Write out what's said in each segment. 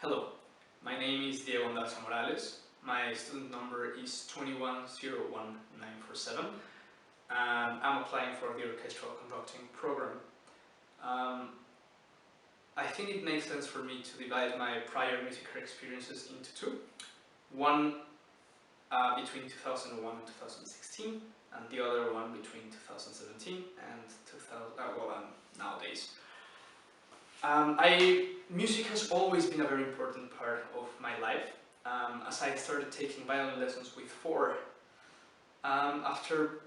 Hello, my name is Ondarza Morales. My student number is 2101947 and I'm applying for the Orchestral Conducting program. I think it makes sense for me to divide my prior music experiences into two. One between 2001 and 2016 and the other one between 2017 and nowadays. Music has always been a very important part of my life, as I started taking violin lessons with 4. After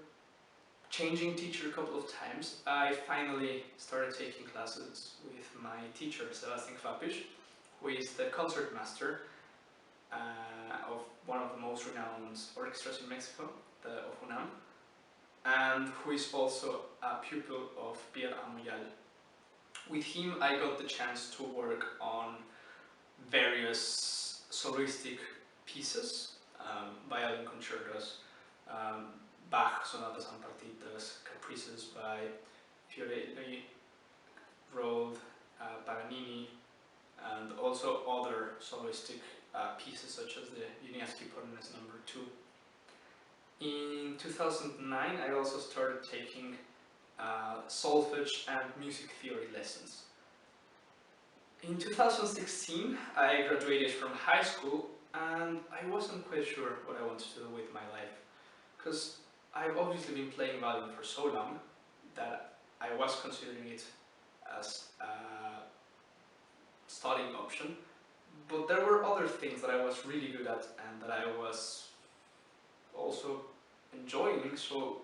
changing teacher a couple of times, I finally started taking classes with my teacher, Sebastian Kvapish, who is the concertmaster of one of the most renowned orchestras in Mexico, the of UNAM, and who is also a pupil of BA Maastricht. With him I got the chance to work on various soloistic pieces, violin concertos, Bach sonatas and partitas, caprices by Fiorelli, Rode, Paganini, and also other soloistic pieces such as the Wieniawski Polonais No. 2. In 2009 I also started taking solfege and music theory lessons. In 2016 I graduated from high school and I wasn't quite sure what I wanted to do with my life, because I've obviously been playing violin for so long that I was considering it as a studying option, but there were other things that I was really good at and that I was also enjoying, so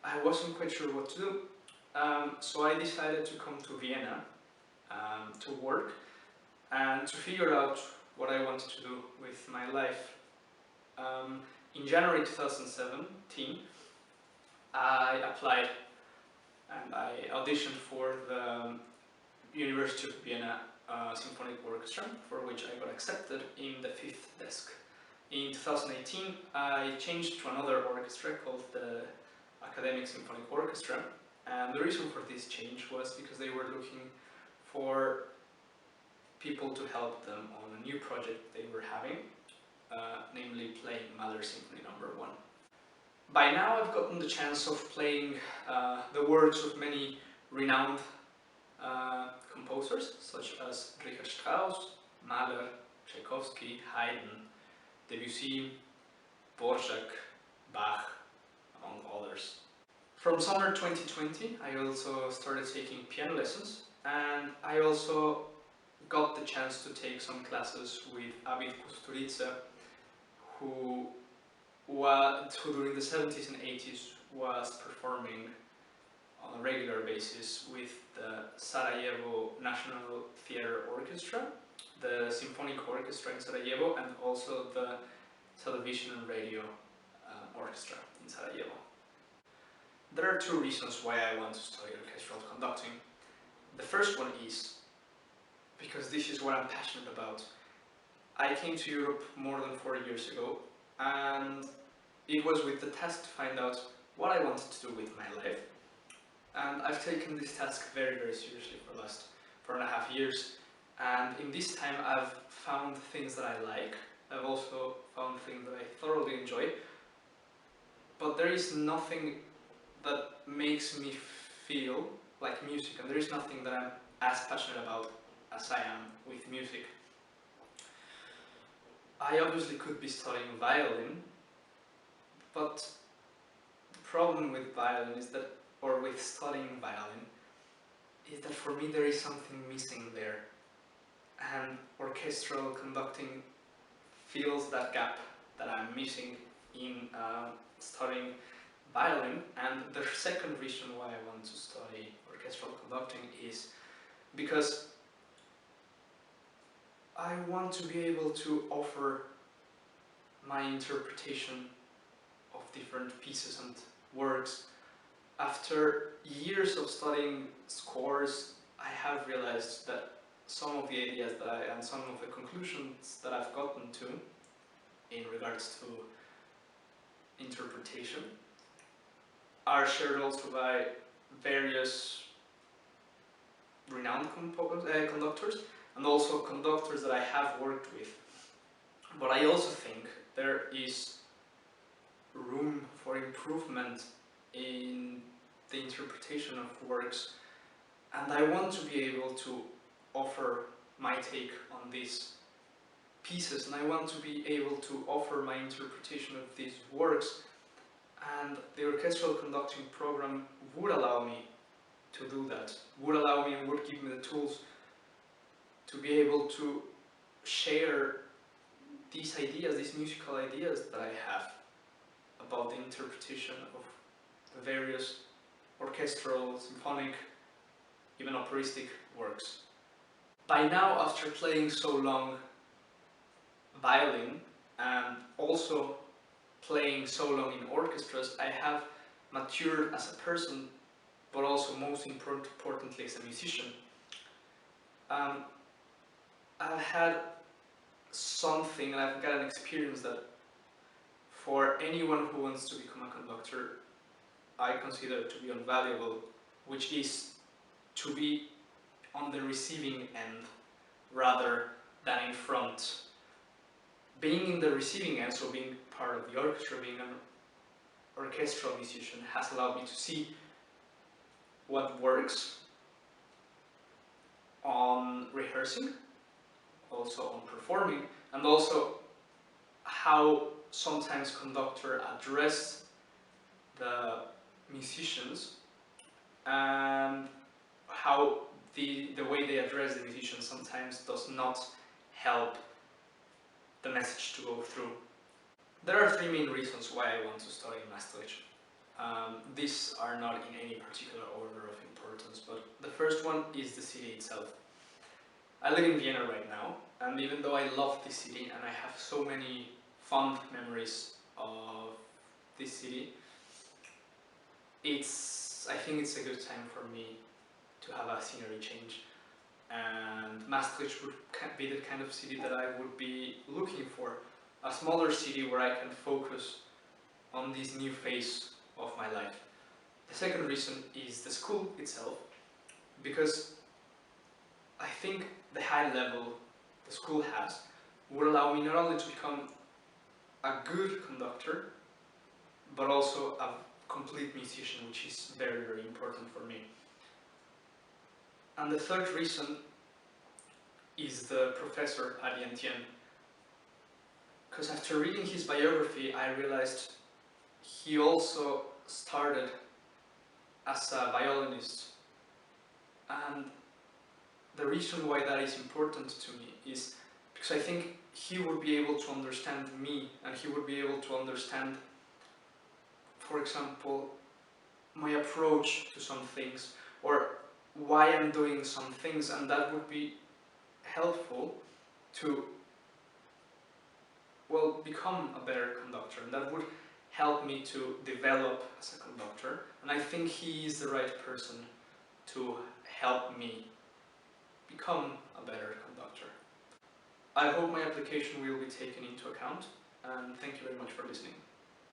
I wasn't quite sure what to do. So I decided to come to Vienna to work and to figure out what I wanted to do with my life. In January 2017 I applied and I auditioned for the University of Vienna Symphonic Orchestra, for which I got accepted in the 5th desk. In 2018 I changed to another orchestra called the Academic Symphonic Orchestra, and the reason for this change was because they were looking for people to help them on a new project they were having, namely playing Mahler Symphony No. 1. By now I've gotten the chance of playing the works of many renowned composers such as Richard Strauss, Mahler, Tchaikovsky, Haydn, Debussy, Dvorak, Bach, among others. From summer 2020 I also started taking piano lessons, and I also got the chance to take some classes with Abid Kusturica, who during the 70s and 80s was performing on a regular basis with the Sarajevo National Theatre Orchestra, the Symphonic Orchestra in Sarajevo, and also the Television and Radio Orchestra in Sarajevo. There are two reasons why I want to study orchestral conducting. The first one is because this is what I'm passionate about. I came to Europe more than 4 years ago, and it was with the task to find out what I wanted to do with my life. And I've taken this task very, very seriously for the last 4.5 years. And in this time I've found things that I like. I've also found things that I thoroughly enjoy. But there is nothing that makes me feel like music, and there is nothing that I'm as passionate about as I am with music. I obviously could be studying violin, but the problem with violin is that, or with studying violin, is that for me there is something missing there, and orchestral conducting fills that gap that I'm missing in studying violin. And the second reason why I want to study orchestral conducting is because I want to be able to offer my interpretation of different pieces and works. After years of studying scores, I have realized that some of the ideas and some of the conclusions that I've gotten to in regards to interpretation are shared also by various renowned conductors, and also conductors that I have worked with. But I also think there is room for improvement in the interpretation of works, and I want to be able to offer my take on these pieces, and I want to be able to offer my interpretation of these works, and the orchestral conducting program would allow me to do that, would allow me and would give me the tools to be able to share these ideas, these musical ideas that I have about the interpretation of the various orchestral, symphonic, even operatic works. By now, after playing so long violin and also playing so long in orchestras, I have matured as a person, but also most importantly as a musician. I've had something, and I've got an experience that for anyone who wants to become a conductor, I consider to be invaluable, which is to be on the receiving end rather than in front. Being in the receiving end, so being part of the orchestra, being an orchestral musician, has allowed me to see what works on rehearsing, also on performing, and also how sometimes conductor address the musicians, and how the way they address the musicians sometimes does not help the message to go through. There are three main reasons why I want to study Maastricht. These are not in any particular order of importance, but the first one is the city itself. I live in Vienna right now, and even though I love this city and I have so many fond memories of this city, I think it's a good time for me to have a scenery change. And Maastricht would be the kind of city that I would be looking for. A smaller city where I can focus on this new phase of my life. The second reason is the school itself, because I think the high level the school has would allow me not only to become a good conductor, but also a complete musician, which is very, very important for me. And the third reason is the professor Adrien Tien, because after reading his biography, I realized he also started as a violinist, and the reason why that is important to me is because I think he would be able to understand me, and he would be able to understand, for example, my approach to some things, or why I'm doing some things, and that would be helpful to, well, become a better conductor, and that would help me to develop as a conductor, and I think he is the right person to help me become a better conductor. I hope my application will be taken into account, and thank you very much for listening.